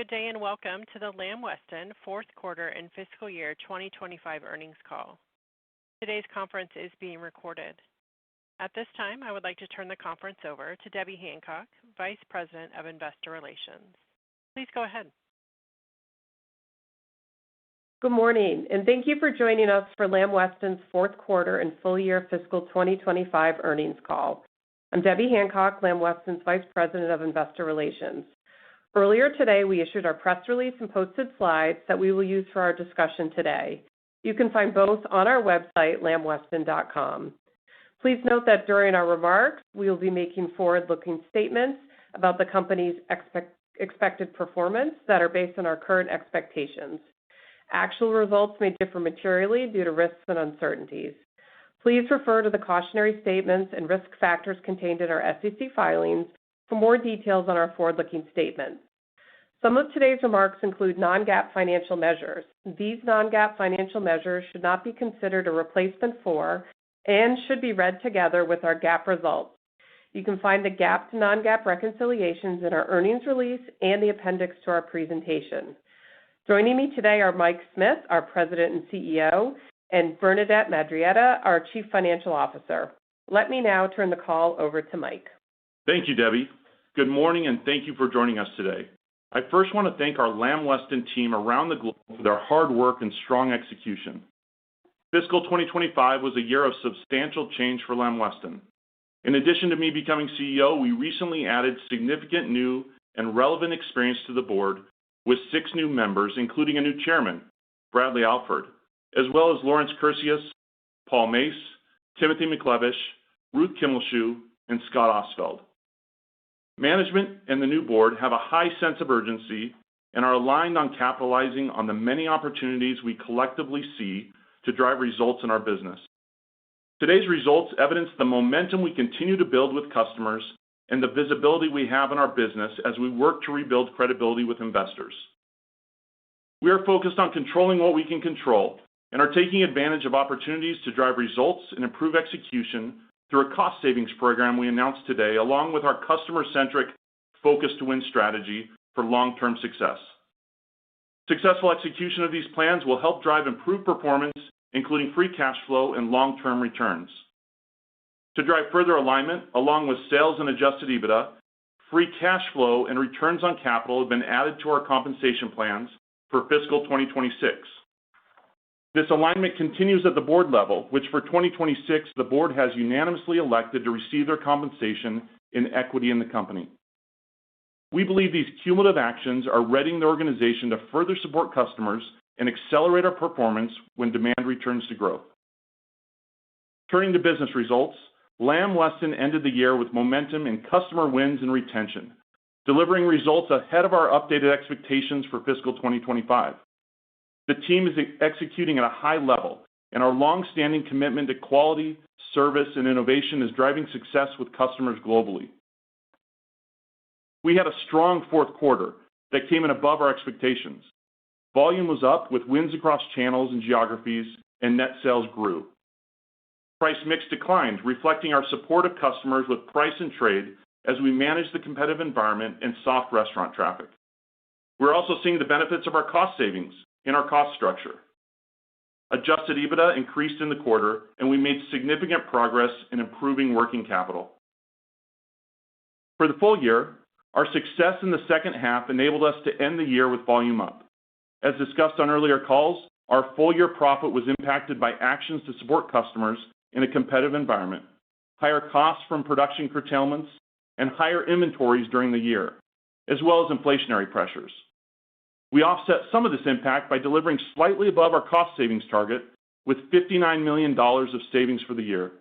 Good day and welcome to the Lamb Weston fourth quarter and fiscal year 2025 earnings call. Today's conference is being recorded. At this time, I would like to turn the conference over to Debbie Hancock, Vice President of Investor Relations. Please go ahead. Good morning, and thank you for joining us for Lamb Weston's fourth quarter and full year fiscal 2025 earnings call. I'm Debbie Hancock, Lamb Weston's Vice President of Investor Relations. Earlier today, we issued our press release and posted slides that we will use for our discussion today. You can find both on our website, lambweston.com. Please note that during our remarks, we will be making forward-looking statements about the company's expected performance that are based on our current expectations. Actual results may differ materially due to risks and uncertainties. Please refer to the cautionary statements and risk factors contained in our SEC filings for more details on our forward-looking statements. Some of today's remarks include non-GAAP financial measures. These non-GAAP financial measures should not be considered a replacement for and should be read together with our GAAP results. You can find the GAAP to non-GAAP reconciliations in our earnings release and the appendix to our presentation. Joining me today are Mike Smith, our President and CEO, and Bernadette Madarieta, our Chief Financial Officer. Let me now turn the call over to Mike. Thank you, Debbie. Good morning, and thank you for joining us today. I first want to thank our Lamb Weston team around the globe for their hard work and strong execution. Fiscal 2025 was a year of substantial change for Lamb Weston. In addition to me becoming CEO, we recently added significant new and relevant experience to the board with 6 new members, including a new chairman, Bradley Alford, as well as Lawrence Cursius, Paul Mace, Timothy McLevish, Ruth Kimmelshoe, and Scott Osfeld. Management and the new board have a high sense of urgency and are aligned on capitalizing on the many opportunities we collectively see to drive results in our business. Today's results evidence the momentum we continue to build with customers and the visibility we have in our business as we work to rebuild credibility with investors. We are focused on controlling what we can control and are taking advantage of opportunities to drive results and improve execution through a cost savings program we announced today, along with our customer-centric Focus to Win strategy for long-term success. Successful execution of these plans will help drive improved performance, including free cash flow and long-term returns. To drive further alignment, along with sales and adjusted EBITDA, free cash flow and returns on capital have been added to our compensation plans for fiscal 2026. This alignment continues at the board level, which for 2026, the board has unanimously elected to receive their compensation in equity in the company. We believe these cumulative actions are readying the organization to further support customers and accelerate our performance when demand returns to growth. Turning to business results, Lamb Weston ended the year with momentum in customer wins and retention, delivering results ahead of our updated expectations for fiscal 2025. The team is executing at a high level, and our long-standing commitment to quality, service, and innovation is driving success with customers globally. We had a strong fourth quarter that came in above our expectations. Volume was up with wins across channels and geographies, and net sales grew. Price mix declined, reflecting our support of customers with price and trade as we manage the competitive environment and soft restaurant traffic. We're also seeing the benefits of our cost savings in our cost structure. Adjusted EBITDA increased in the quarter, and we made significant progress in improving working capital. For the full year, our success in the second half enabled us to end the year with volume up. As discussed on earlier calls, our full-year profit was impacted by actions to support customers in a competitive environment, higher costs from production curtailments, and higher inventories during the year, as well as inflationary pressures. We offset some of this impact by delivering slightly above our cost savings target with $59 million of savings for the year.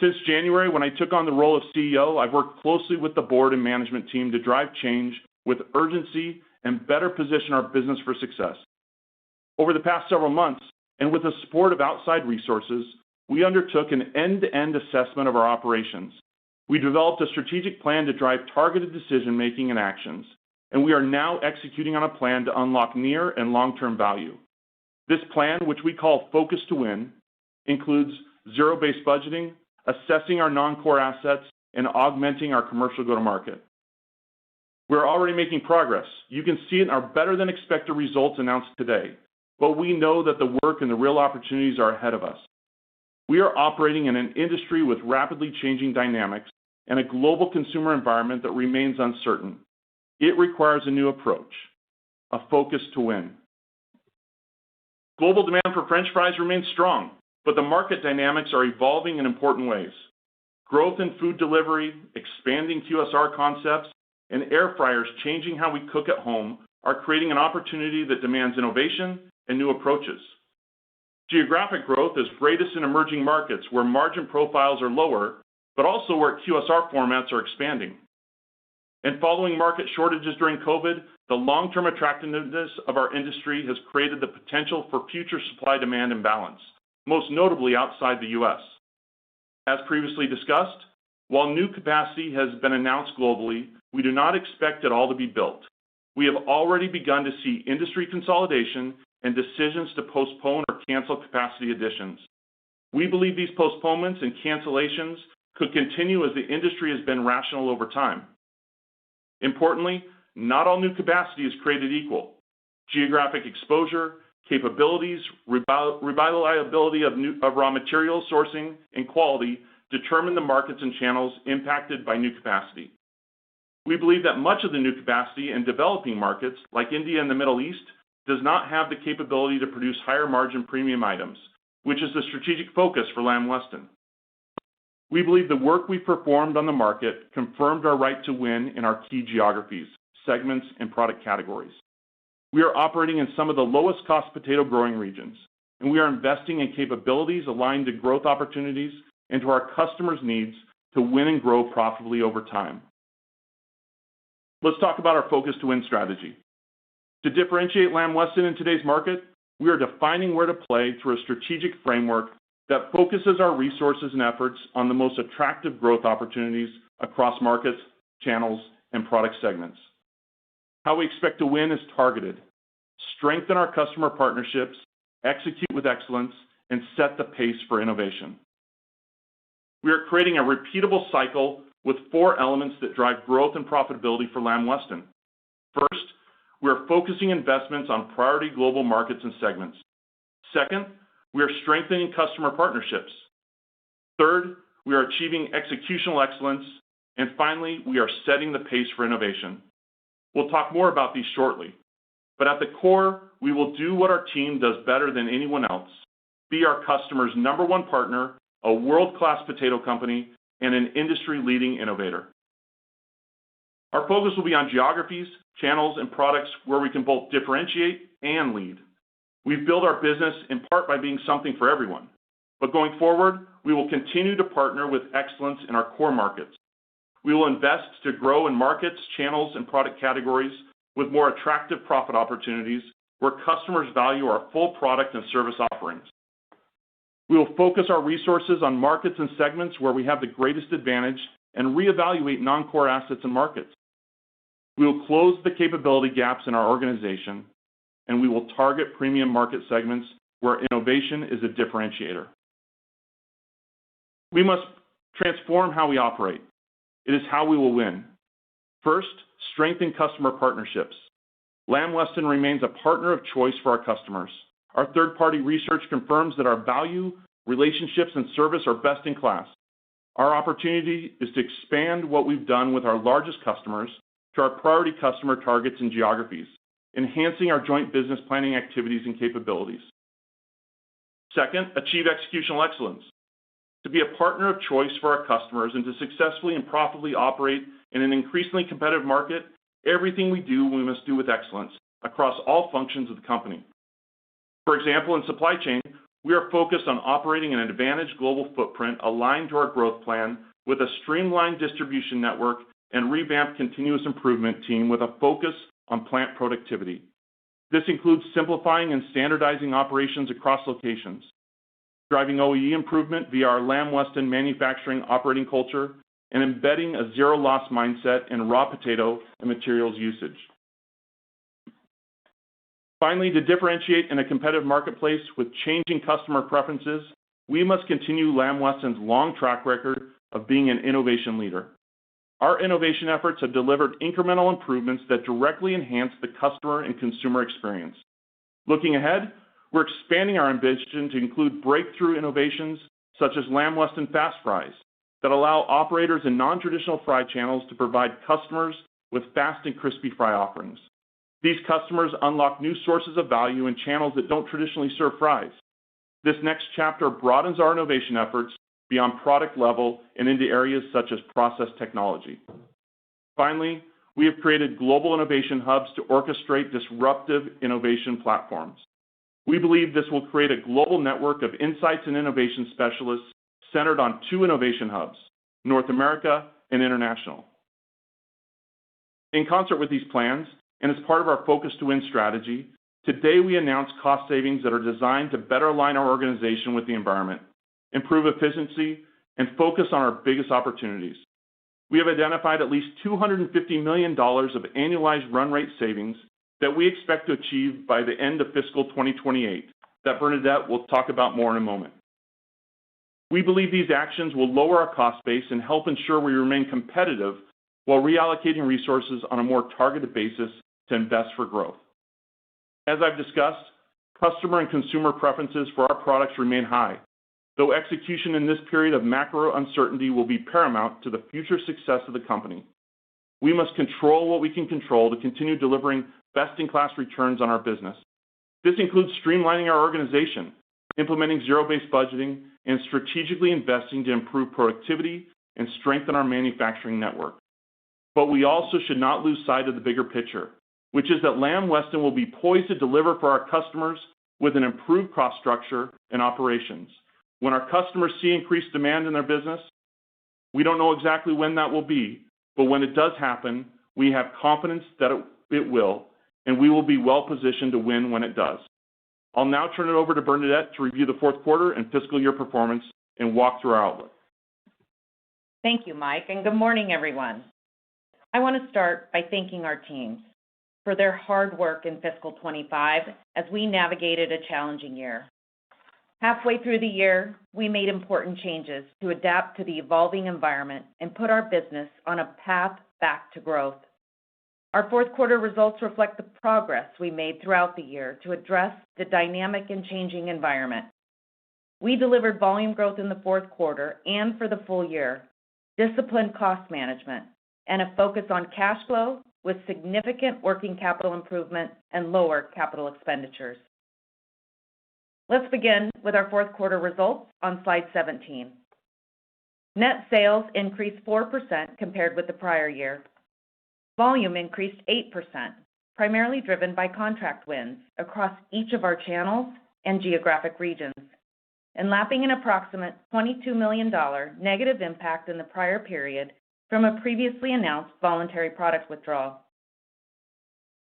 Since January, when I took on the role of CEO, I've worked closely with the board and management team to drive change with urgency and better position our business for success. Over the past several months, and with the support of outside resources, we undertook an end-to-end assessment of our operations. We developed a strategic plan to drive targeted decision-making and actions, and we are now executing on a plan to unlock near and long-term value. This plan, which we call Focus to Win, includes zero-based budgeting, assessing our non-core assets, and augmenting our commercial go-to-market. We're already making progress. You can see it in our better-than-expected results announced today, but we know that the work and the real opportunities are ahead of us. We are operating in an industry with rapidly changing dynamics and a global consumer environment that remains uncertain. It requires a new approach, a focus to win. Global demand for French fries remains strong, but the market dynamics are evolving in important ways. Growth in food delivery, expanding QSR concepts, and air fryers changing how we cook at home are creating an opportunity that demands innovation and new approaches. Geographic growth is greatest in emerging markets where margin profiles are lower, but also where QSR formats are expanding. And following market shortages during COVID, the long-term attractiveness of our industry has created the potential for future supply-demand imbalance, most notably outside the U.S. As previously discussed, while new capacity has been announced globally, we do not expect it all to be built. We have already begun to see industry consolidation and decisions to postpone or cancel capacity additions. We believe these postponements and cancellations could continue as the industry has been rational over time. Importantly, not all new capacity is created equal. Geographic exposure, capabilities, reliability of raw material sourcing, and quality determine the markets and channels impacted by new capacity. We believe that much of the new capacity in developing markets, like India and the Middle East, does not have the capability to produce higher margin premium items, which is the strategic focus for Lamb Weston. We believe the work we performed on the market confirmed our right to win in our key geographies, segments, and product categories. We are operating in some of the lowest cost potato growing regions, and we are investing in capabilities aligned to growth opportunities and to our customers' needs to win and grow profitably over time. Let's talk about our focus to win strategy. To differentiate Lamb Weston in today's market, we are defining where to play through a strategic framework that focuses our resources and efforts on the most attractive growth opportunities across markets, channels, and product segments. How we expect to win is targeted. Strengthen our customer partnerships, execute with excellence, and set the pace for innovation. We are creating a repeatable cycle with 4 elements that drive growth and profitability for Lamb Weston. First, we are focusing investments on priority global markets and segments. Second, we are strengthening customer partnerships. Third, we are achieving executional excellence. And finally, we are setting the pace for innovation. We'll talk more about these shortly. But at the core, we will do what our team does better than anyone else, be our customers' #1 partner, a world-class potato company, and an industry-leading innovator. Our focus will be on geographies, channels, and products where we can both differentiate and lead. We've built our business in part by being something for everyone. But going forward, we will continue to partner with excellence in our core markets. We will invest to grow in markets, channels, and product categories with more attractive profit opportunities where customers value our full product and service offerings. We will focus our resources on markets and segments where we have the greatest advantage and reevaluate non-core assets and markets. We will close the capability gaps in our organization, and we will target premium market segments where innovation is a differentiator. We must transform how we operate. It is how we will win. First, strengthen customer partnerships. Lamb Weston remains a partner of choice for our customers. Our third-party research confirms that our value, relationships, and service are best in class. Our opportunity is to expand what we've done with our largest customers to our priority customer targets and geographies, enhancing our joint business planning activities and capabilities. Second, achieve executional excellence. To be a partner of choice for our customers and to successfully and profitably operate in an increasingly competitive market, everything we do, we must do with excellence across all functions of the company. For example, in supply chain, we are focused on operating an advantaged global footprint aligned to our growth plan with a streamlined distribution network and revamped continuous improvement team with a focus on plant productivity. This includes simplifying and standardizing operations across locations, driving OEE improvement via our Lamb Weston manufacturing operating culture, and embedding a zero-loss mindset in raw potato and materials usage. Finally, to differentiate in a competitive marketplace with changing customer preferences, we must continue Lamb Weston's long track record of being an innovation leader. Our innovation efforts have delivered incremental improvements that directly enhance the customer and consumer experience. Looking ahead, we're expanding our ambition to include breakthrough innovations such as Lamb Weston Fast Fries that allow operators in non-traditional fry channels to provide customers with fast and crispy fry offerings. These customers unlock new sources of value in channels that don't traditionally serve fries. This next chapter broadens our innovation efforts beyond product level and into areas such as process technology. Finally, we have created global innovation hubs to orchestrate disruptive innovation platforms. We believe this will create a global network of insights and innovation specialists centered on 2 innovation hubs, North America and international. In concert with these plans, and as part of our Focus to Win strategy, today we announced cost savings that are designed to better align our organization with the environment, improve efficiency, and focus on our biggest opportunities. We have identified at least $250 million of annualized run rate savings that we expect to achieve by the end of fiscal 2028 that Bernadette will talk about more in a moment. We believe these actions will lower our cost base and help ensure we remain competitive while reallocating resources on a more targeted basis to invest for growth. As I've discussed, customer and consumer preferences for our products remain high, though execution in this period of macro uncertainty will be paramount to the future success of the company. We must control what we can control to continue delivering best-in-class returns on our business. This includes streamlining our organization, implementing zero-based budgeting, and strategically investing to improve productivity and strengthen our manufacturing network. But we also should not lose sight of the bigger picture, which is that Lamb Weston will be poised to deliver for our customers with an improved cost structure and operations. When our customers see increased demand in their business, we don't know exactly when that will be, but when it does happen, we have confidence that it will, and we will be well positioned to win when it does. I'll now turn it over to Bernadette to review the fourth quarter and fiscal year performance and walk through our outlook. Thank you, Mike, and good morning, everyone. I want to start by thanking our teams for their hard work in fiscal 25 as we navigated a challenging year. Halfway through the year, we made important changes to adapt to the evolving environment and put our business on a path back to growth. Our fourth quarter results reflect the progress we made throughout the year to address the dynamic and changing environment. We delivered volume growth in the fourth quarter and for the full year, disciplined cost management, and a focus on cash flow with significant working capital improvement and lower capital expenditures. Let's begin with our fourth quarter results on slide 17. Net sales increased 4% compared with the prior year. Volume increased 8%, primarily driven by contract wins across each of our channels and geographic regions, and lapping an approximate $22 million negative impact in the prior period from a previously announced voluntary product withdrawal.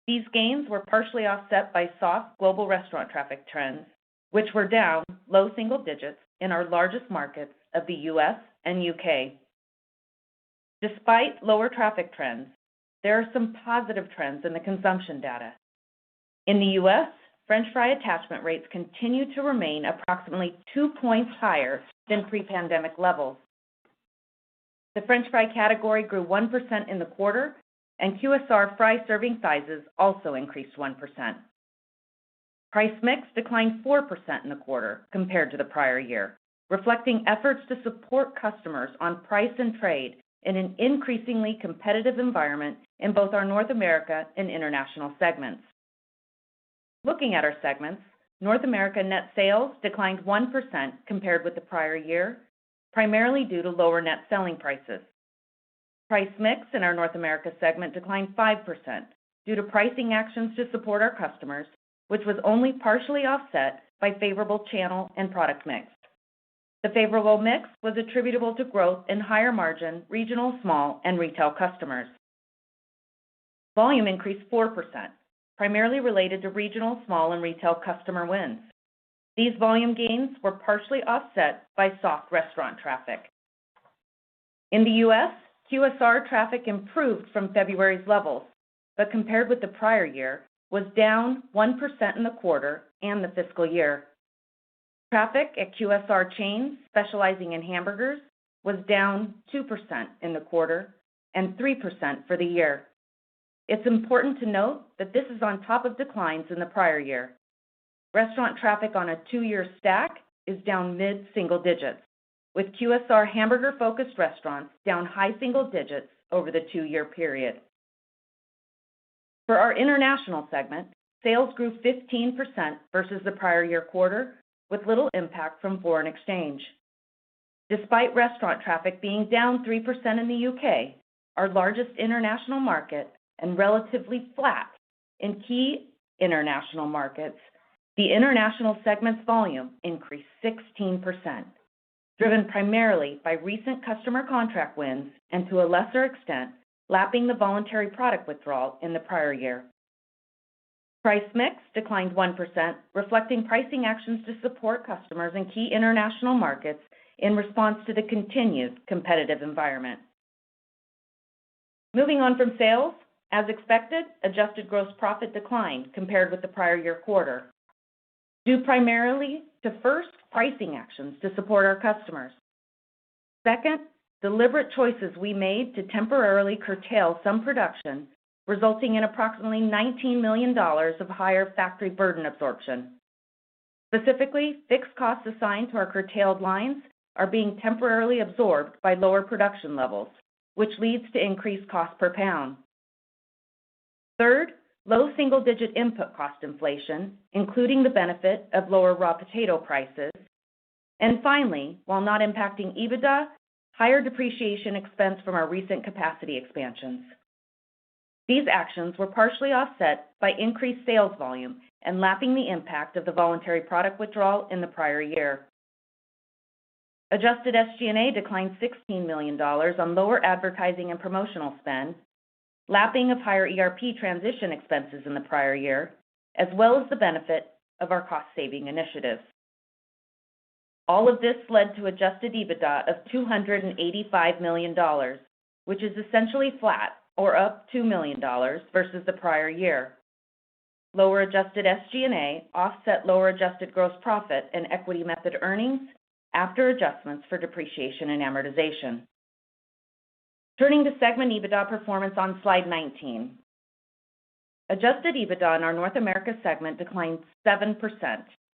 These gains were partially offset by soft global restaurant traffic trends, which were down low single digits in our largest markets of the U.S. and U.K. Despite lower traffic trends, there are some positive trends in the consumption data. In the U.S., French fry attachment rates continue to remain approximately 2 points higher than pre-pandemic levels. The French fry category grew 1% in the quarter, and QSR fry serving sizes also increased 1%. Price mix declined 4% in the quarter compared to the prior year, reflecting efforts to support customers on price and trade in an increasingly competitive environment in both our North America and international segments. Looking at our segments, North America net sales declined 1% compared with the prior year, primarily due to lower net selling prices. Price mix in our North America segment declined 5% due to pricing actions to support our customers, which was only partially offset by favorable channel and product mix. The favorable mix was attributable to growth in higher margin regional, small, and retail customers. Volume increased 4%, primarily related to regional, small, and retail customer wins. These volume gains were partially offset by soft restaurant traffic. In the U.S., QSR traffic improved from February's levels, but compared with the prior year, was down 1% in the quarter and the fiscal year. Traffic at QSR chains specializing in hamburgers was down 2% in the quarter, and 3% for the year. It's important to note that this is on top of declines in the prior year. Restaurant traffic on a 2-year stack is down mid-single digits, with QSR hamburger-focused restaurants down high single digits over the 2-year period. For our international segment, sales grew 15% versus the prior year quarter, with little impact from foreign exchange. Despite restaurant traffic being down 3% in the UK, our largest international market, and relatively flat in key international markets, the international segment's volume increased 16%, driven primarily by recent customer contract wins and, to a lesser extent, lapping the voluntary product withdrawal in the prior year. Price mix declined 1%, reflecting pricing actions to support customers in key international markets in response to the continued competitive environment. Moving on from sales, as expected, adjusted gross profit declined compared with the prior year quarter, due primarily to, first, pricing actions to support our customers. Second, deliberate choices we made to temporarily curtail some production, resulting in approximately $19 million of higher factory burden absorption. Specifically, fixed costs assigned to our curtailed lines are being temporarily absorbed by lower production levels, which leads to increased cost per pound. Third, low single-digit input cost inflation, including the benefit of lower raw potato prices. And finally, while not impacting EBITDA, higher depreciation expense from our recent capacity expansions. These actions were partially offset by increased sales volume and lapping the impact of the voluntary product withdrawal in the prior year. Adjusted SG&A declined $16 million on lower advertising and promotional spend, lapping of higher ERP transition expenses in the prior year, as well as the benefit of our cost-saving initiatives. All of this led to adjusted EBITDA of $285 million, which is essentially flat or up $2 million versus the prior year. Lower adjusted SG&A offset lower adjusted gross profit and equity method earnings after adjustments for depreciation and amortization. Turning to segment EBITDA performance on slide 19. Adjusted EBITDA in our North America segment declined 7%,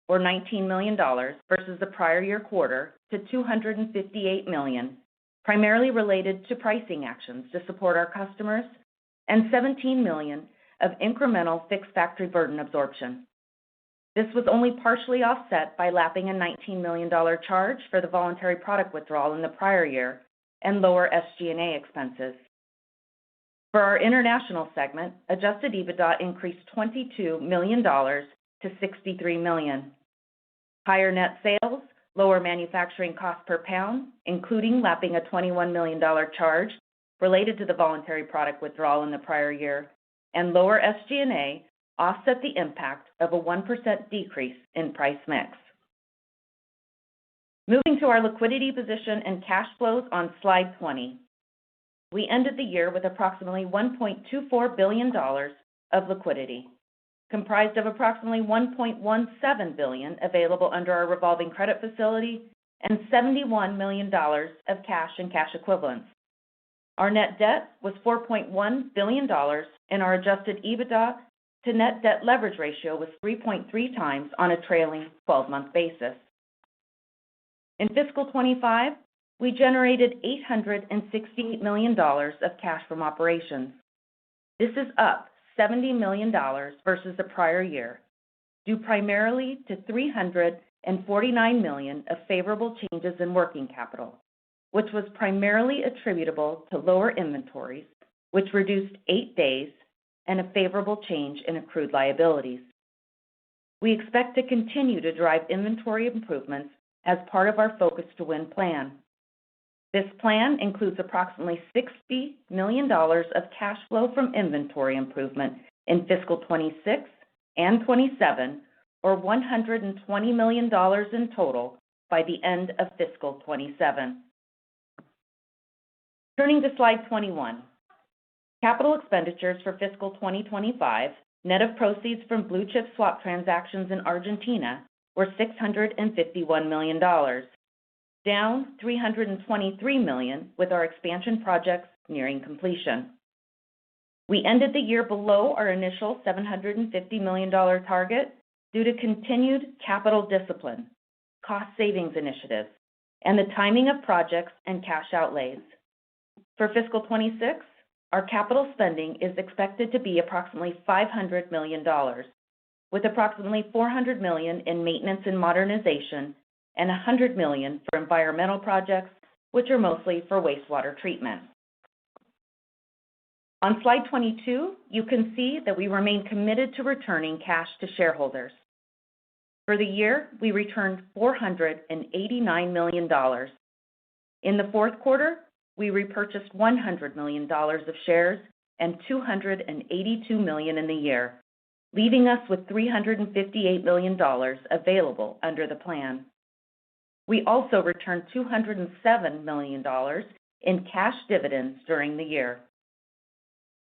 or $19 million, versus the prior year quarter to $258 million, primarily related to pricing actions to support our customers, and $17 million of incremental fixed factory burden absorption. This was only partially offset by lapping a $19 million charge for the voluntary product withdrawal in the prior year and lower SG&A expenses. For our international segment, adjusted EBITDA increased $22 million to $63 million. Higher net sales, lower manufacturing cost per pound, including lapping a $21 million charge related to the voluntary product withdrawal in the prior year, and lower SG&A offset the impact of a 1% decrease in price mix. Moving to our liquidity position and cash flows on slide 20. We ended the year with approximately $1.24 billion of liquidity, comprised of approximately $1.17 billion available under our revolving credit facility and $71 million of cash and cash equivalents. Our net debt was $4.1 billion, and our adjusted EBITDA to net debt leverage ratio was 3.3 times on a trailing 12-month basis. In fiscal 25, we generated $868 million of cash from operations. This is up $70 million versus the prior year, due primarily to $349 million of favorable changes in working capital, which was primarily attributable to lower inventories, which reduced 8 days, and a favorable change in accrued liabilities. We expect to continue to drive inventory improvements as part of our Focus to Win plan. This plan includes approximately $60 million of cash flow from inventory improvement in fiscal 26 and 27, or $120 million in total by the end of fiscal 27. Turning to slide 21. Capital expenditures for fiscal 2025, net of proceeds from blue chip swap transactions in Argentina, were $651 million, down $323 million with our expansion projects nearing completion. We ended the year below our initial $750 million target due to continued capital discipline, cost savings initiatives, and the timing of projects and cash outlays. For fiscal 26, our capital spending is expected to be approximately $500 million, with approximately $400 million in maintenance and modernization and $100 million for environmental projects, which are mostly for wastewater treatment. On slide 22, you can see that we remain committed to returning cash to shareholders. For the year, we returned $489 million. In the fourth quarter, we repurchased $100 million of shares and $282 million in the year, leaving us with $358 million available under the plan. We also returned $207 million in cash dividends during the year.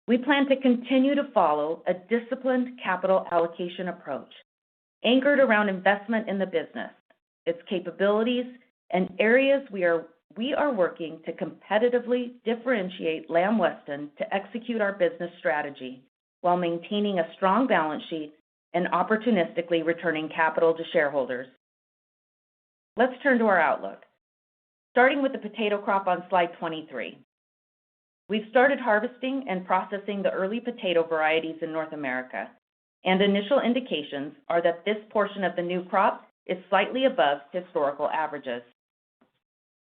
We plan to continue to follow a disciplined capital allocation approach, anchored around investment in the business, its capabilities, and areas we are working to competitively differentiate Lamb Weston to execute our business strategy while maintaining a strong balance sheet and opportunistically returning capital to shareholders. Let's turn to our outlook, starting with the potato crop on slide 23. We've started harvesting and processing the early potato varieties in North America, and initial indications are that this portion of the new crop is slightly above historical averages.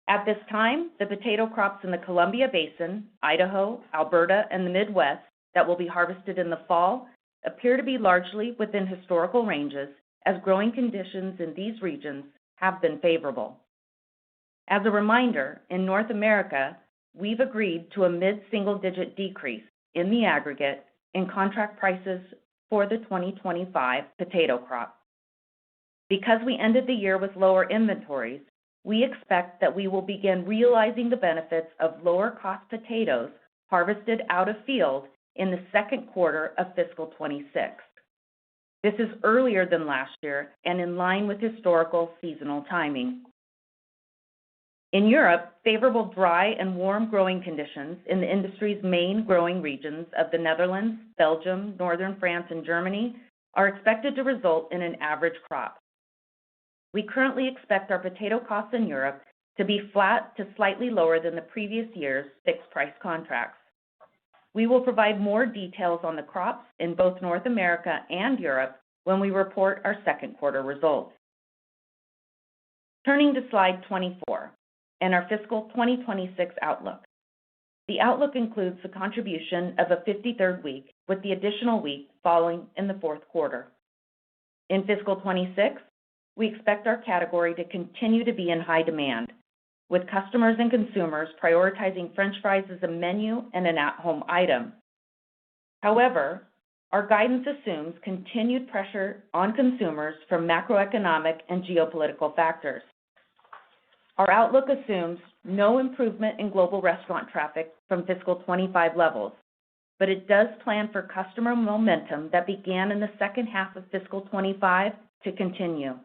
At this time, the potato crops in the Columbia Basin, Idaho, Alberta, and the Midwest that will be harvested in the fall appear to be largely within historical ranges, as growing conditions in these regions have been favorable. As a reminder, in North America, we've agreed to a mid-single-digit decrease in the aggregate in contract prices for the 2025 potato crop. Because we ended the year with lower inventories, we expect that we will begin realizing the benefits of lower-cost potatoes harvested out of field in the second quarter of fiscal 26. This is earlier than last year and in line with historical seasonal timing. In Europe, favorable dry and warm growing conditions in the industry's main growing regions of the Netherlands, Belgium, northern France, and Germany are expected to result in an average crop. We currently expect our potato costs in Europe to be flat to slightly lower than the previous year's fixed-price contracts. We will provide more details on the crops in both North America and Europe when we report our second quarter results. Turning to slide 24. And our fiscal 2026 outlook. The outlook includes the contribution of a 53rd week, with the additional week falling in the fourth quarter. In fiscal 26, we expect our category to continue to be in high demand, with customers and consumers prioritizing French fries as a menu and an at-home item. However, our guidance assumes continued pressure on consumers from macroeconomic and geopolitical factors. Our outlook assumes no improvement in global restaurant traffic from fiscal 25 levels, but it does plan for customer momentum that began in the second half of fiscal 25 to continue.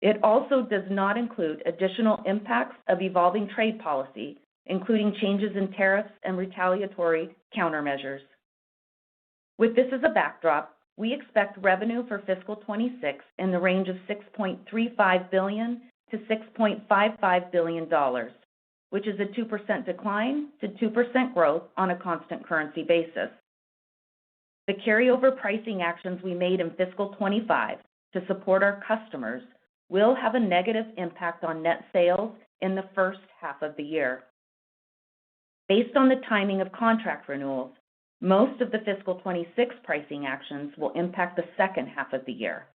It also does not include additional impacts of evolving trade policy, including changes in tariffs and retaliatory countermeasures. With this as a backdrop, we expect revenue for fiscal 26 in the range of $6.35 billion to $6.55 billion, which is a 2% decline to 2% growth on a constant currency basis. The carryover pricing actions we made in fiscal 25 to support our customers will have a negative impact on net sales in the first half of the year. Based on the timing of contract renewals, most of the fiscal 26 pricing actions will impact the second half of the year,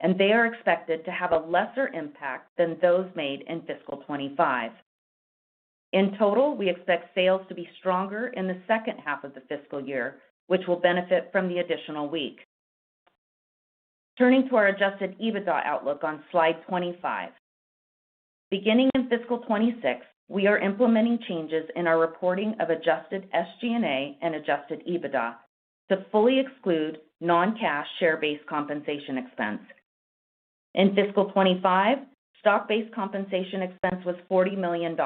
and they are expected to have a lesser impact than those made in fiscal 25. In total, we expect sales to be stronger in the second half of the fiscal year, which will benefit from the additional week. Turning to our adjusted EBITDA outlook on slide 25. Beginning in fiscal 26, we are implementing changes in our reporting of adjusted SG&A and adjusted EBITDA to fully exclude non-cash share-based compensation expense. In fiscal 25, stock-based compensation expense was $40 million.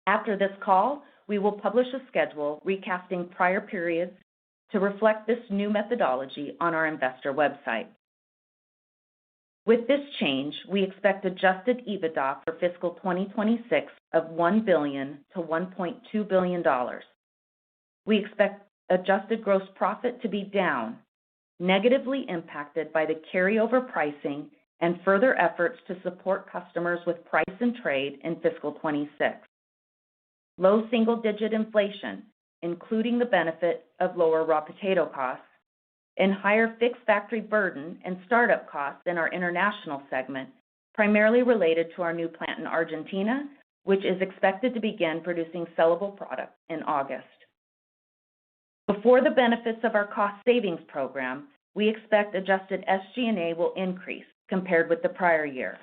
After this call, we will publish a schedule recasting prior periods to reflect this new methodology on our investor website. With this change, we expect adjusted EBITDA for fiscal 2026 of $1 billion to $1.2 billion. We expect adjusted gross profit to be down, negatively impacted by the carryover pricing and further efforts to support customers with price and trade in fiscal 26. Low single-digit inflation, including the benefit of lower raw potato costs, and higher fixed factory burden and startup costs in our international segment, primarily related to our new plant in Argentina, which is expected to begin producing sellable product in August. Before the benefits of our cost savings program, we expect adjusted SG&A will increase compared with the prior year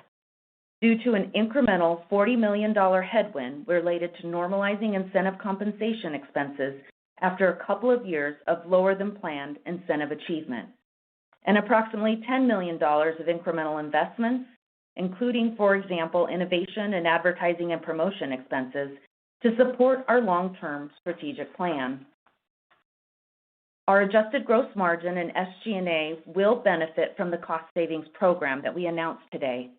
due to an incremental $40 million headwind related to normalizing incentive compensation expenses after a couple of years of lower than planned incentive achievement, and approximately $10 million of incremental investments, including, for example, innovation and advertising and promotion expenses to support our long-term strategic plan. Our adjusted gross margin and SG&A will benefit from the cost savings program that we announced today.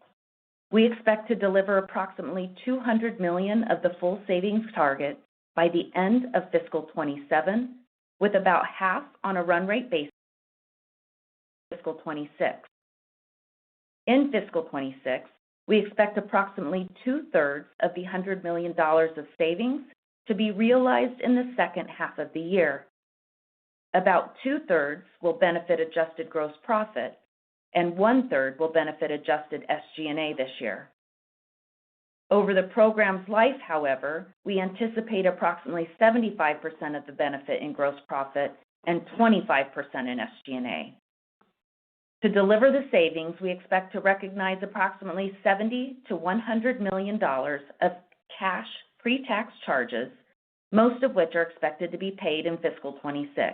We expect to deliver approximately $200 million of the full savings target by the end of fiscal 27, with about half on a run rate basis in fiscal 26. In fiscal 26, we expect approximately two-thirds of the $100 million of savings to be realized in the second half of the year. About two-thirds will benefit adjusted gross profit, and one-third will benefit adjusted SG&A this year. Over the program's life, however, we anticipate approximately 75% of the benefit in gross profit and 25% in SG&A. To deliver the savings, we expect to recognize approximately $70 to $100 million of cash pre-tax charges, most of which are expected to be paid in fiscal 26.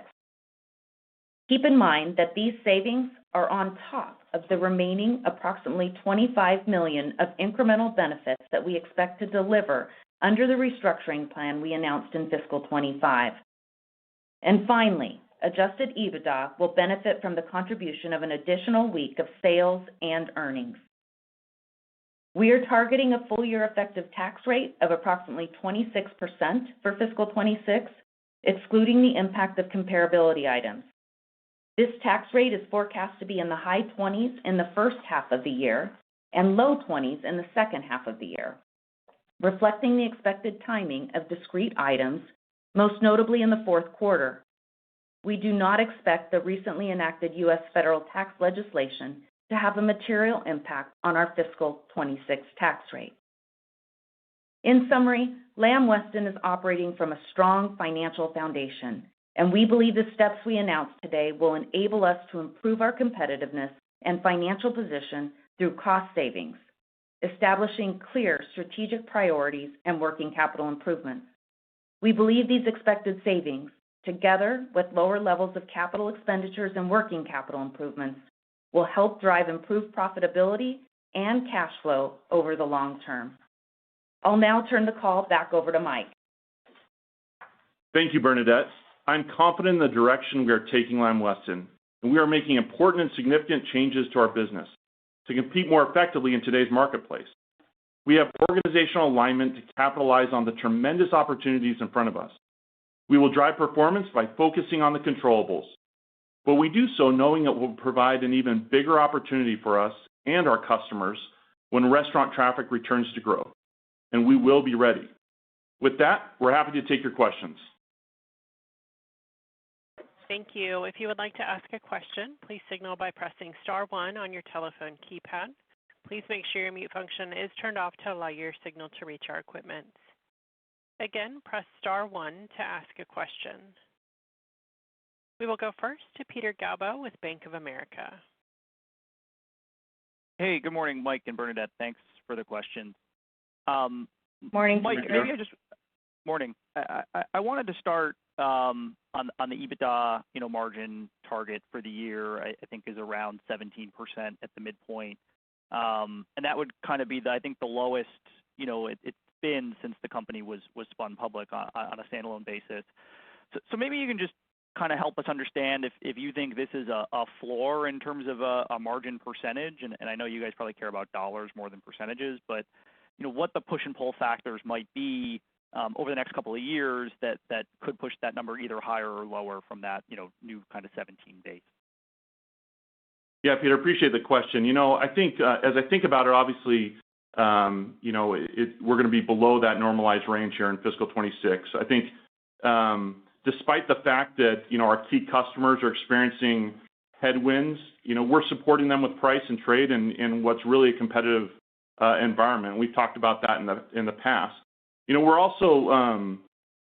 Keep in mind that these savings are on top of the remaining approximately $25 million of incremental benefits that we expect to deliver under the restructuring plan we announced in fiscal 25. And finally, adjusted EBITDA will benefit from the contribution of an additional week of sales and earnings. We are targeting a full-year effective tax rate of approximately 26% for fiscal 26, excluding the impact of comparability items. This tax rate is forecast to be in the high 20s in the first half of the year and low 20s in the second half of the year, reflecting the expected timing of discrete items, most notably in the fourth quarter. We do not expect the recently enacted U.S. federal tax legislation to have a material impact on our fiscal 26 tax rate. In summary, Lamb Weston is operating from a strong financial foundation, and we believe the steps we announced today will enable us to improve our competitiveness and financial position through cost savings, establishing clear strategic priorities and working capital improvements. We believe these expected savings, together with lower levels of capital expenditures and working capital improvements, will help drive improved profitability and cash flow over the long term. I'll now turn the call back over to Mike. Thank you, Bernadette. I'm confident in the direction we are taking Lamb Weston, and we are making important and significant changes to our business to compete more effectively in today's marketplace. We have organizational alignment to capitalize on the tremendous opportunities in front of us. We will drive performance by focusing on the controllables, but we do so knowing it will provide an even bigger opportunity for us and our customers when restaurant traffic returns to growth, and we will be ready. With that, we're happy to take your questions. Thank you. If you would like to ask a question, please signal by pressing star one on your telephone keypad. Please make sure your mute function is turned off to allow your signal to reach our equipment. Again, press star one to ask a question. We will go first to Peter Galbo with Bank of America. Hey, good morning, Mike and Bernadette. Thanks for the question. Morning, Mike, Peter. Morning. I wanted to start on the EBITDA, margin target for the year. I think is around 17% at the midpoint, and that would kind of be the lowest. It been since the company was spun public on a standalone basis. So maybe you can just kind of help us understand if you think this is a floor in terms of a margin percentage, and I know you guys probably care about dollars more than percentages, but what the push and pull factors might be over the next couple of years that could push that number either higher or lower from that new kind of 17 base. Yeah, Peter, appreciate the question. I think as I think about it, obviously, we're going to be below that normalized range here in fiscal 26. I think despite the fact that, our key customers are experiencing headwinds, we're supporting them with price and trade in what's really a competitive environment. We've talked about that in the past. We're also,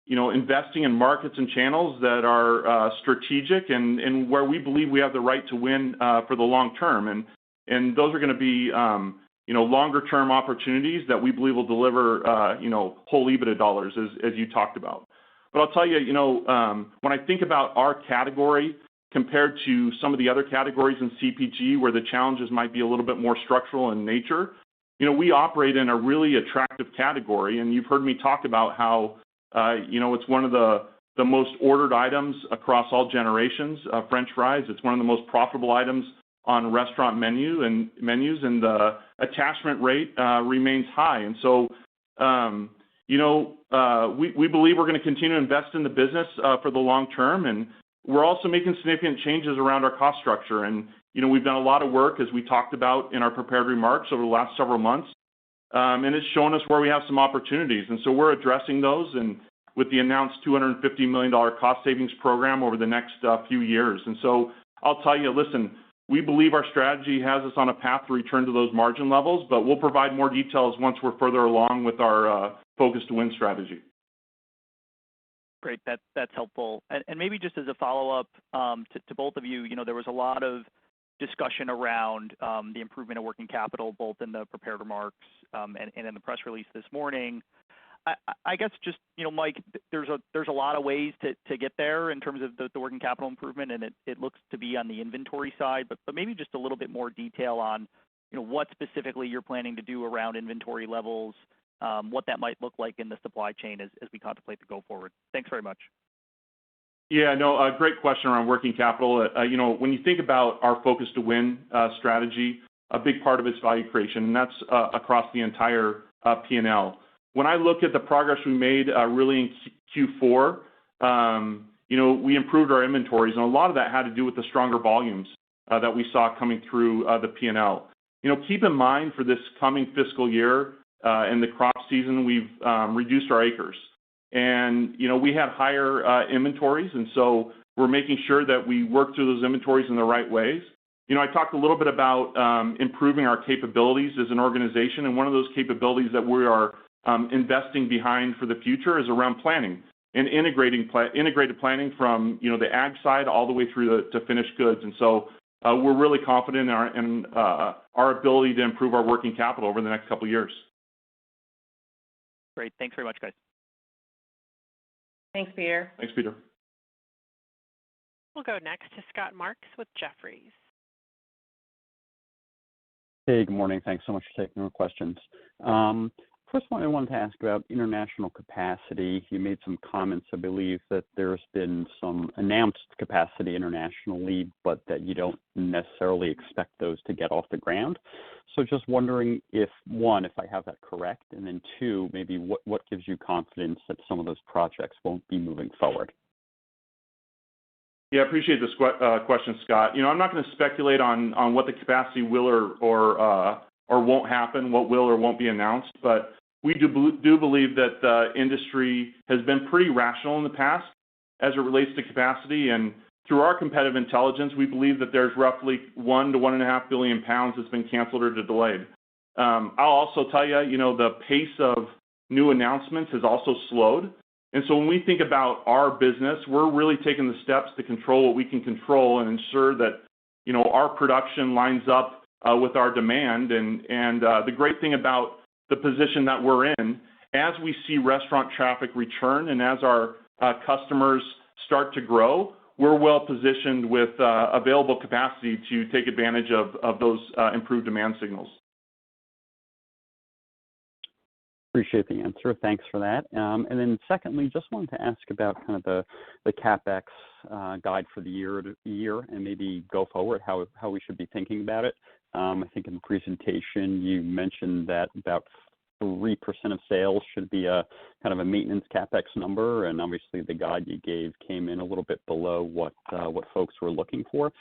investing in markets and channels that are strategic and where we believe we have the right to win for the long term. And those are going to be, longer term opportunities that we believe will deliver, whole EBITDA dollars, as you talked about. But I'll tell you, when I think about our category compared to some of the other categories in CPG where the challenges might be a little bit more structural in nature, we operate in a really attractive category, and you've heard me talk about how, it's one of the most ordered items across all generations, French fries. It's one of the most profitable items on restaurant menus, and the attachment rate remains high. And so, we believe we're going to continue to invest in the business for the long term, and we're also making significant changes around our cost structure. And, we've done a lot of work, as we talked about in our prepared remarks over the last several months, and it's shown us where we have some opportunities. And so we're addressing those, and with the announced $250 million cost savings program over the next few years. And so I'll tell you, listen, we believe our strategy has us on a path to return to those margin levels, but we'll provide more details once we're further along with our Focus to Win strategy. Great, that's helpful. And maybe just as a follow-up to both of you, there was a lot of discussion around the improvement of working capital, both in the prepared remarks and in the press release this morning. I guess just, Mike, there's a lot of ways to get there in terms of the working capital improvement, and it looks to be on the inventory side, but maybe just a little bit more detail on, what specifically you're planning to do around inventory levels, what that might look like in the supply chain as we contemplate the go forward. Thanks very much. Yeah, no, a great question around working capital. When you think about our Focus to Win strategy, a big part of it's value creation, and that's across the entire P&L. When I look at the progress we made really in Q4, we improved our inventories, and a lot of that had to do with the stronger volumes that we saw coming through the P&L. Keep in mind for this coming fiscal year and the crop season, we've reduced our acres. And, we had higher inventories, and so we're making sure that we work through those inventories in the right ways. I talked a little bit about improving our capabilities as an organization, and one of those capabilities that we are investing behind for the future is around planning and integrated planning from, the ag side all the way through to finished goods. And so we're really confident in our ability to improve our working capital over the next couple of years. Great. Thanks very much, guys. Thanks, Peter. Thanks, Peter. We'll go next to Scott Marks with Jefferies. Hey, good morning. Thanks so much for taking our questions. First one I wanted to ask about international capacity. You made some comments, I believe, that there's been some announced capacity internationally, but that you don't necessarily expect those to get off the ground. So just wondering if, one, if I have that correct, and then two, maybe what gives you confidence that some of those projects won't be moving forward? Yeah, I appreciate this question, Scott. I'm not going to speculate on what the capacity will or won't happen, what will or won't be announced, but we do believe that the industry has been pretty rational in the past as it relates to capacity, and through our competitive intelligence, we believe that there's roughly 1 to 1.5 billion pounds that's been canceled or delayed. I'll also tell you, the pace of new announcements has also slowed. And so when we think about our business, we're really taking the steps to control what we can control and ensure that, our production lines up with our demand. And the great thing about the position that we're in, as we see restaurant traffic return and as our customers start to grow, we're well positioned with available capacity to take advantage of those improved demand signals. Appreciate the answer. Thanks for that. And then secondly, just wanted to ask about kind of the CapEx guide for the year and maybe go forward, how we should be thinking about it. I think in the presentation you mentioned that about 3% of sales should be a kind of a maintenance CapEx number, and obviously the guide you gave came in a little bit below what folks were looking for.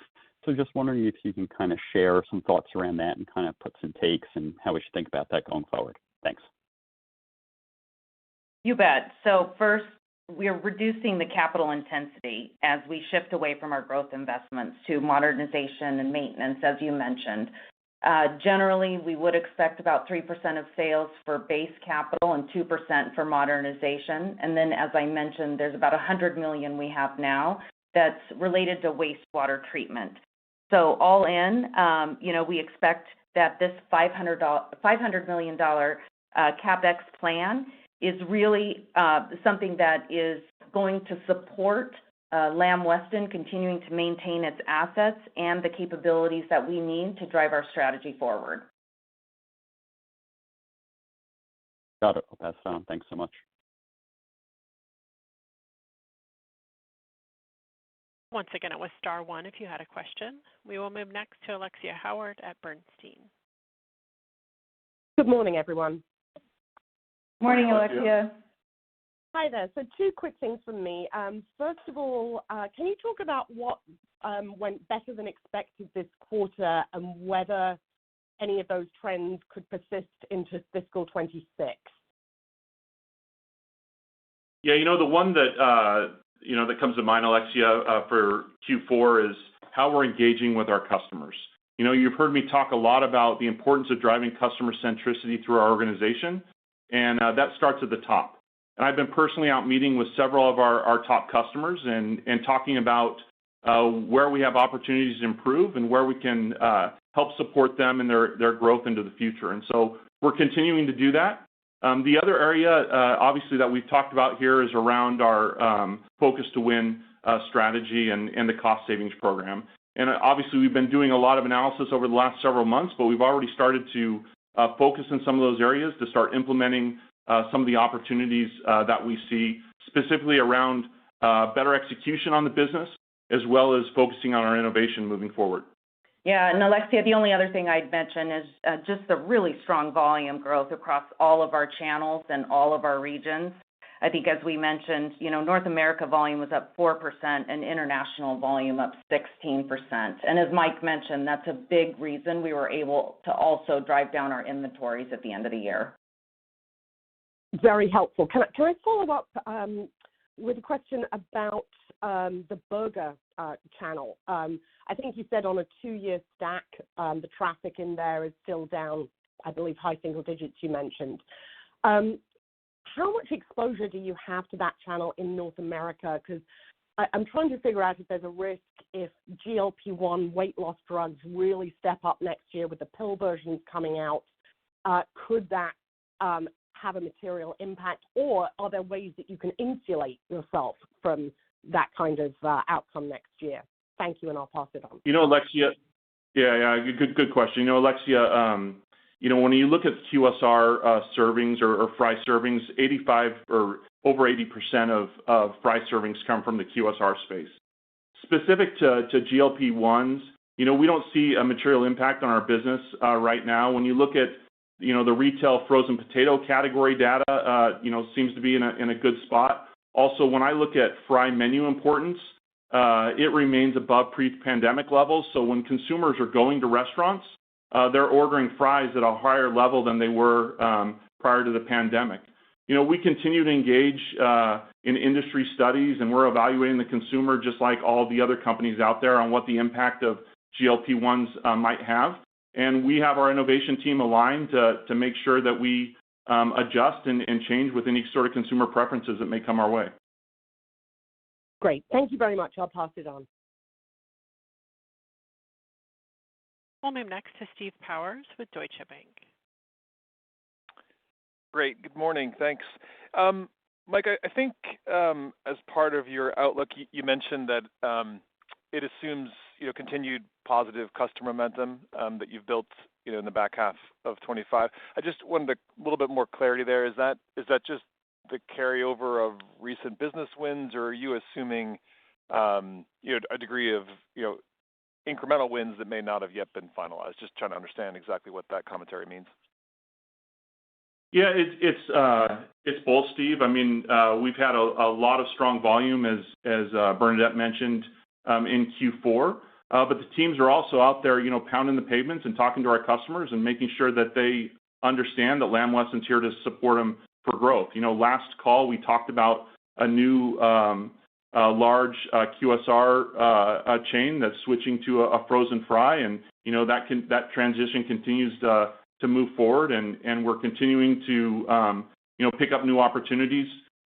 So just wondering if you can kind of share some thoughts around that and kind of puts and takes and how we should think about that going forward. Thanks. You bet. So first, we are reducing the capital intensity as we shift away from our growth investments to modernization and maintenance, as you mentioned. Generally, we would expect about 3% of sales for base capital and 2% for modernization. And then, as I mentioned, there's about $100 million we have now that's related to wastewater treatment. So all in, we expect that this $500 million CapEx plan is really something that is going to support Lamb Weston continuing to maintain its assets and the capabilities that we need to drive our strategy forward. Got it. I'll pass it on. Thanks so much. Once again, it was star one if you had a question. We will move next to Alexia Howard at Bernstein. Good morning, everyone. Morning, Alexia. Hi there. So two quick things from me. First of all, can you talk about what went better than expected this quarter and whether any of those trends could persist into fiscal 26? Yeah, the one that that comes to mind, Alexia, for Q4 is how we're engaging with our customers. You've heard me talk a lot about the importance of driving customer centricity through our organization, and that starts at the top. And I've been personally out meeting with several of our top customers and talking about where we have opportunities to improve and where we can help support them in their growth into the future. And so we're continuing to do that. The other area, obviously, that we've talked about here is around our Focus to Win strategy and the cost savings program. And obviously, we've been doing a lot of analysis over the last several months, but we've already started to focus in some of those areas to start implementing some of the opportunities that we see, specifically around better execution on the business, as well as focusing on our innovation moving forward. Yeah, and Alexia, the only other thing I'd mention is just the really strong volume growth across all of our channels and all of our regions. I think, as we mentioned, North America volume was up 4% and international volume up 16%. And as Mike mentioned, that's a big reason we were able to also drive down our inventories at the end of the year. Very helpful. Can I follow up with a question about the burger channel? I think you said on a 2-year stack, the traffic in there is still down, I believe, high single digits you mentioned. How much exposure do you have to that channel in North America? Because I'm trying to figure out if there's a risk if GLP-1 weight loss drugs really step up next year with the pill versions coming out. Could that have a material impact, or are there ways that you can insulate yourself from that kind of outcome next year? Thank you, and I'll pass it on. Alexia, good question. Alexia, when you look at QSR servings or fry servings, 85 or over 80% of fry servings come from the QSR space. Specific to GLP-1s, we don't see a material impact on our business right now. When you look at the retail frozen potato category data, seems to be in a good spot. Also, when I look at fry menu importance, it remains above pre-pandemic levels. So when consumers are going to restaurants, they're ordering fries at a higher level than they were prior to the pandemic. We continue to engage in industry studies, and we're evaluating the consumer just like all the other companies out there on what the impact of GLP-1s might have. And we have our innovation team aligned to make sure that we adjust and change with any sort of consumer preferences that may come our way. Great. Thank you very much. I'll pass it on. We'll move next to Steve Powers with Deutsche Bank. Great. Good morning. Thanks. Mike, I think as part of your outlook, you mentioned that it assumes continued positive customer momentum that you've built, in the back half of 25. I just wanted a little bit more clarity there. Is that just the carryover of recent business wins, or are you assuming, a degree of, incremental wins that may not have yet been finalized? Just trying to understand exactly what that commentary means. Yeah, it's both, Steve. I mean, we've had a lot of strong volume, as Bernadette mentioned, in Q4. But the teams are also out there, pounding the pavements and talking to our customers and making sure that they understand that Lamb Weston's here to support them for growth. Last call we talked about a new large QSR chain that's switching to a frozen fry, and that transition continues to move forward, and we're continuing to pick up new opportunities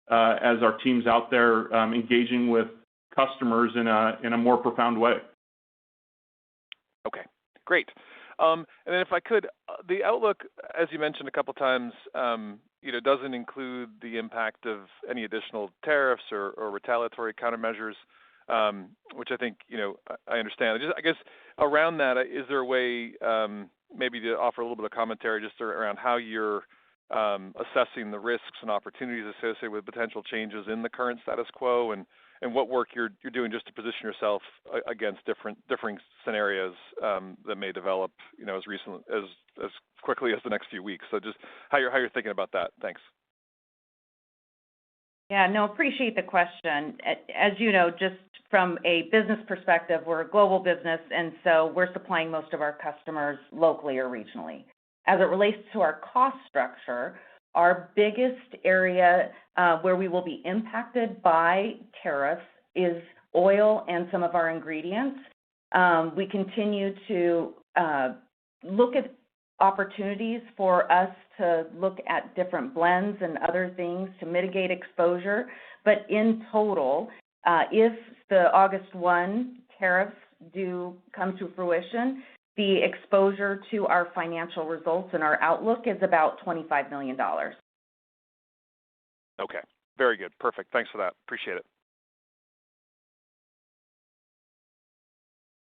as our team's out there engaging with customers in a more profound way. Okay, great. And then if I could, the outlook, as you mentioned a couple times, doesn't include the impact of any additional tariffs or retaliatory countermeasures, which I think, I understand. I guess around that, is there a way maybe to offer a little bit of commentary just around how you're assessing the risks and opportunities associated with potential changes in the current status quo, and what work you're doing just to position yourself against differing scenarios that may develop, as quickly as the next few weeks. So just how you're thinking about that. Thanks. Yeah, no, appreciate the question. As you know, just from a business perspective, we're a global business, and so we're supplying most of our customers locally or regionally. As it relates to our cost structure, our biggest area where we will be impacted by tariffs is oil and some of our ingredients. We continue to look at opportunities for us to look at different blends and other things to mitigate exposure. But in total, if the August 1 tariffs do come to fruition, the exposure to our financial results and our outlook is about $25 million. Okay, very good. Perfect. Thanks for that. Appreciate it.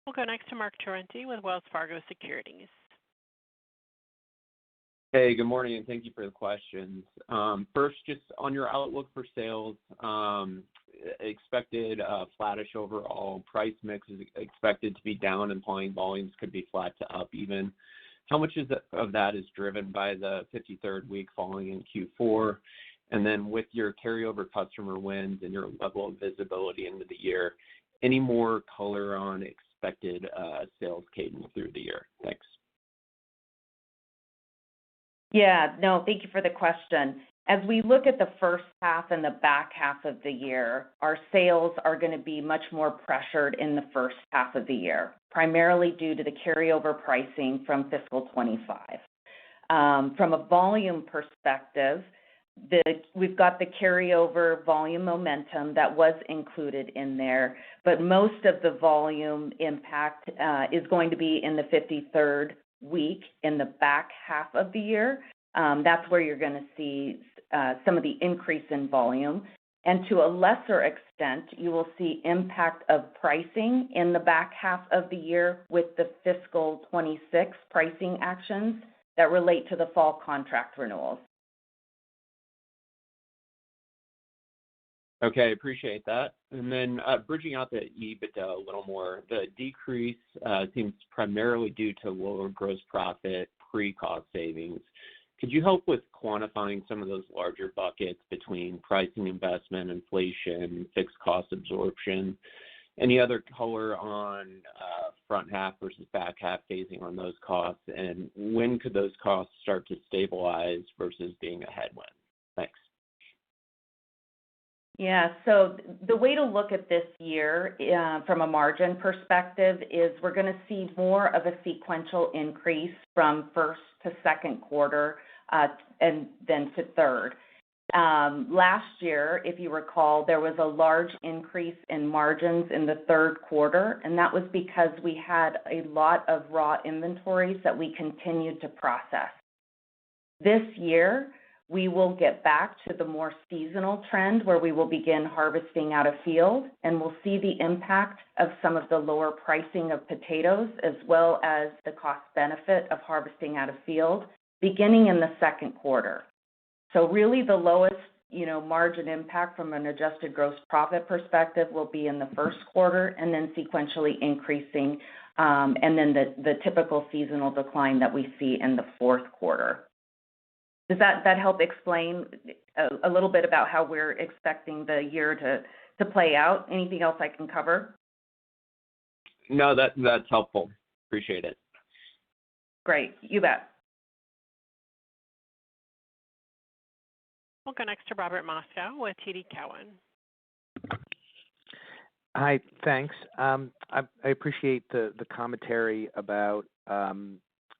We'll go next to Mark Tarenti with Wells Fargo Securities. Hey, good morning, and thank you for the questions. First, just on your outlook for sales, expected flattish overall. Price mix is expected to be down, implying volumes could be flat to up even. How much of that is driven by the 53rd week falling in Q4? And then with your carryover customer wins and your level of visibility into the year, any more color on expected sales cadence through the year? Thanks. Yeah, no, thank you for the question. As we look at the first half and the back half of the year, our sales are going to be much more pressured in the first half of the year, primarily due to the carryover pricing from fiscal 25. From a volume perspective, we've got the carryover volume momentum that was included in there, but most of the volume impact is going to be in the 53rd week in the back half of the year. That's where you're going to see some of the increase in volume. And to a lesser extent, you will see impact of pricing in the back half of the year with the fiscal 26 pricing actions that relate to the fall contract renewals. Okay, appreciate that. And then bridging out the EBITDA a little more, the decrease seems primarily due to lower gross profit pre-cost savings. Could you help with quantifying some of those larger buckets between pricing investment, inflation, fixed cost absorption? Any other color on front half versus back half phasing on those costs? And when could those costs start to stabilize versus being a headwind? Thanks. Yeah, so the way to look at this year from a margin perspective is we're going to see more of a sequential increase from first to second quarter and then to third. Last year, if you recall, there was a large increase in margins in the third quarter, and that was because we had a lot of raw inventories that we continued to process. This year, we will get back to the more seasonal trend where we will begin harvesting out of field, and we'll see the impact of some of the lower pricing of potatoes as well as the cost benefit of harvesting out of field beginning in the second quarter. So really the lowest, margin impact from an adjusted gross profit perspective will be in the first quarter and then sequentially increasing, and then the typical seasonal decline that we see in the fourth quarter. Does that help explain a little bit about how we're expecting the year to play out? Anything else I can cover? No, that's helpful. Appreciate it. Great. You bet. We'll go next to Robert Moskow with TD Cowen. Hi, thanks. I appreciate the commentary about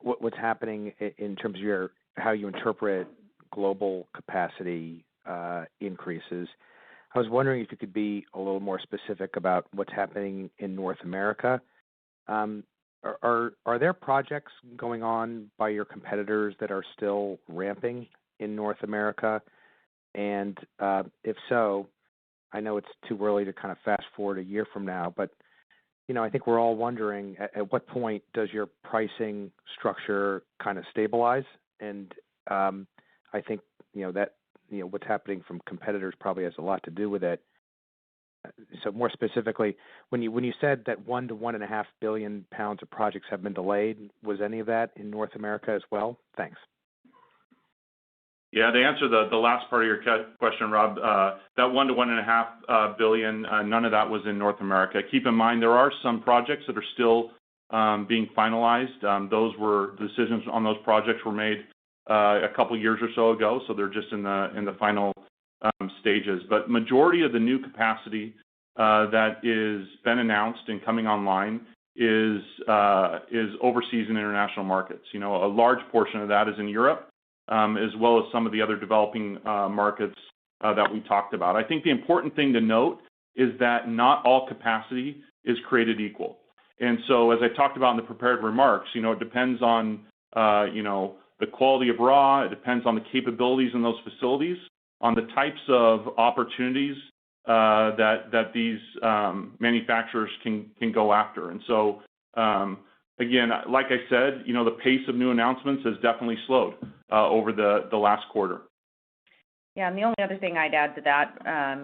what's happening in terms of how you interpret global capacity increases. I was wondering if you could be a little more specific about what's happening in North America. Are there projects going on by your competitors that are still ramping in North America? And if so, I know it's too early to kind of fast forward a year from now, but I think we're all wondering at what point does your pricing structure kind of stabilize? And I think that what's happening from competitors probably has a lot to do with it. So more specifically, when you said that 1 to 1.5 billion pounds of projects have been delayed, was any of that in North America as well? Thanks. Yeah, to answer the last part of your question, Rob, that 1 to 1.5 billion, none of that was in North America. Keep in mind there are some projects that are still being finalized. Decisions on those projects were made a couple years or so ago, so they're just in the final stages. But majority of the new capacity that is been announced and coming online is overseas and international markets. A large portion of that is in Europe, as well as some of the other developing markets that we talked about. I think the important thing to note is that not all capacity is created equal. And so as I talked about in the prepared remarks, it depends on, the quality of raw, it depends on the capabilities in those facilities, on the types of opportunities that these manufacturers can go after. And so, again, like I said, the pace of new announcements has definitely slowed over the last quarter. Yeah, and the only other thing I'd add to that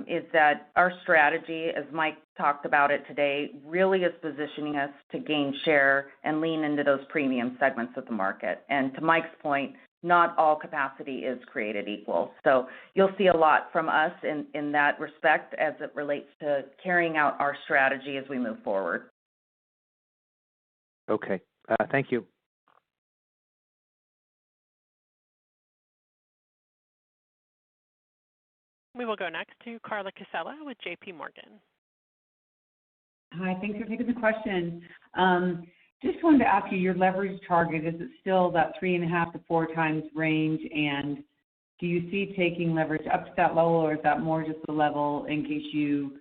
is that our strategy, as Mike talked about it today, really is positioning us to gain share and lean into those premium segments of the market. And to Mike's point, not all capacity is created equal. So you'll see a lot from us in that respect as it relates to carrying out our strategy as we move forward. Okay. Thank you. We will go next to Carla Casella with J.P. Morgan. Hi, thanks for taking the question. Just wanted to ask you, your leverage target, is it still that 3.5 to 4 times range? And do you see taking leverage up to that level, or is that more just the level in case you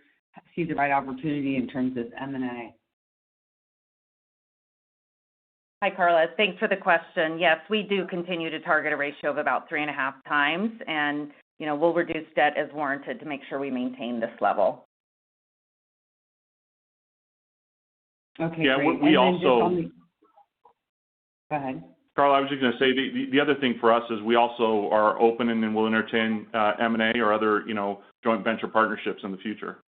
see the right opportunity in terms of M&A? Hi, Carla. Thanks for the question. Yes, we do continue to target a ratio of about 3.5 times, and we'll reduce debt as warranted to make sure we maintain this level. Okay, yeah, great. we also. Go ahead. Carla, I was just going to say the other thing for us is we also are open and then will entertain M&A or other joint venture partnerships in the future.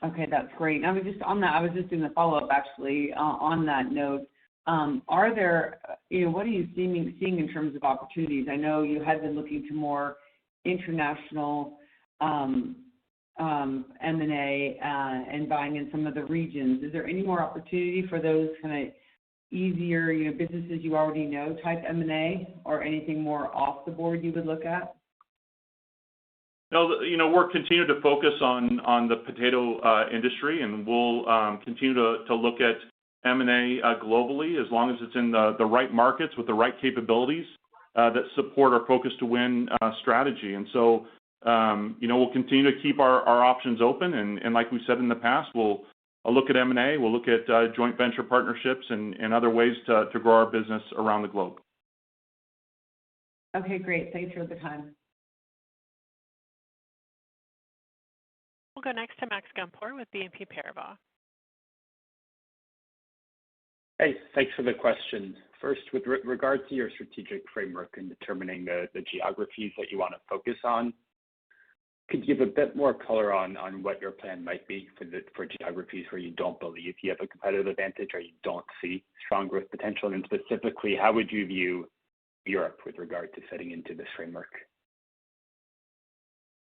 Okay, that's great. I was just on that. I was just doing a follow-up actually on that note. Are there, what are you seeing in terms of opportunities? I know you had been looking to more international M&A and buying in some of the regions. Is there any more opportunity for those kind of easier, businesses you already know type M&A, or anything more off the board you would look at? No, we're continuing to focus on the potato industry, and we'll continue to look at M&A globally as long as it's in the right markets with the right capabilities that support our Focus to Win strategy. And so, we'll continue to keep our options open, and like we said in the past, we'll look at M&A, we'll look at joint venture partnerships and other ways to grow our business around the globe. Okay, great. Thanks for the time. We'll go next to Max Gumport with BNP Paribas. Hey, thanks for the question. First, with regard to your strategic framework in determining the geographies that you want to focus on, could you give a bit more color on what your plan might be for geographies where you don't believe you have a competitive advantage or you don't see strong growth potential? And specifically, how would you view Europe with regard to fitting into this framework?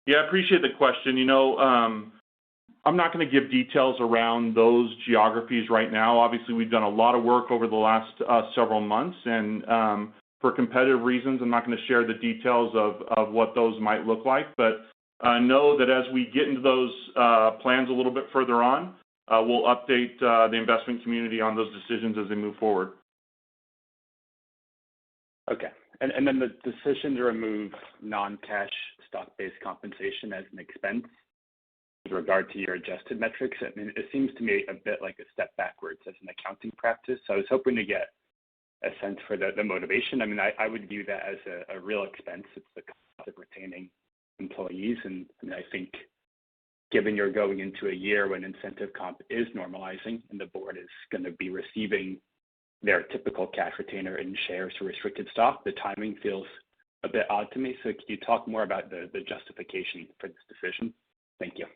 Yeah, I appreciate the question. I'm not going to give details around those geographies right now. Obviously, we've done a lot of work over the last several months, and for competitive reasons, I'm not going to share the details of what those might look like. But know that as we get into those plans a little bit further on, we'll update the investment community on those decisions as they move forward. Okay. And then the decision to remove non-cash stock-based compensation as an expense with regard to your adjusted metrics, I mean, it seems to me a bit like a step backwards as an accounting practice. So I was hoping to get a sense for the motivation. I mean, I would view that as a real expense. It's the cost of retaining employees. And I think given you're going into a year when incentive comp is normalizing and the board is going to be receiving their typical cash retainer in shares or restricted stock, the timing feels a bit odd to me. So could you talk more about the justification for this decision? Thank you.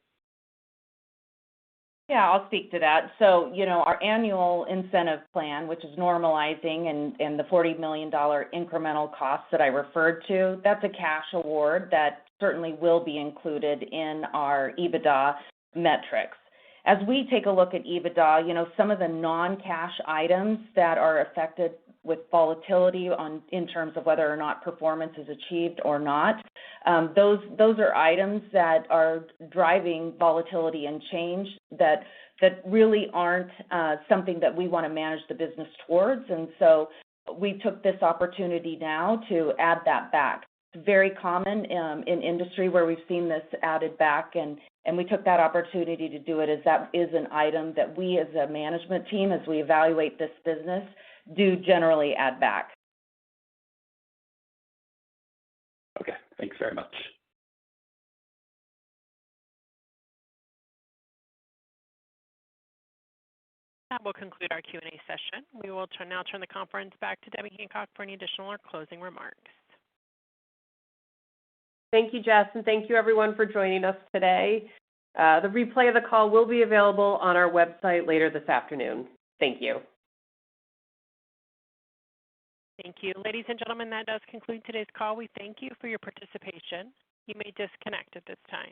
Yeah, I'll speak to that. So, our annual incentive plan, which is normalizing and the $40 million incremental costs that I referred to, that's a cash award that certainly will be included in our EBITDA metrics. As we take a look at EBITDA, some of the non-cash items that are affected with volatility in terms of whether or not performance is achieved or not, those are items that are driving volatility and change that really aren't something that we want to manage the business towards. And so we took this opportunity now to add that back. It's very common in industry where we've seen this added back, and we took that opportunity to do it, as that is an item that we as a management team, as we evaluate this business, do generally add back. Okay, thanks very much. That will conclude our Q&A session. We will now turn the conference back to Debbie Hancock for any additional or closing remarks. Thank you, Jess, and thank you everyone for joining us today. The replay of the call will be available on our website later this afternoon. Thank you. Thank you. Ladies and gentlemen, that does conclude today's call. We thank you for your participation. You may disconnect at this time.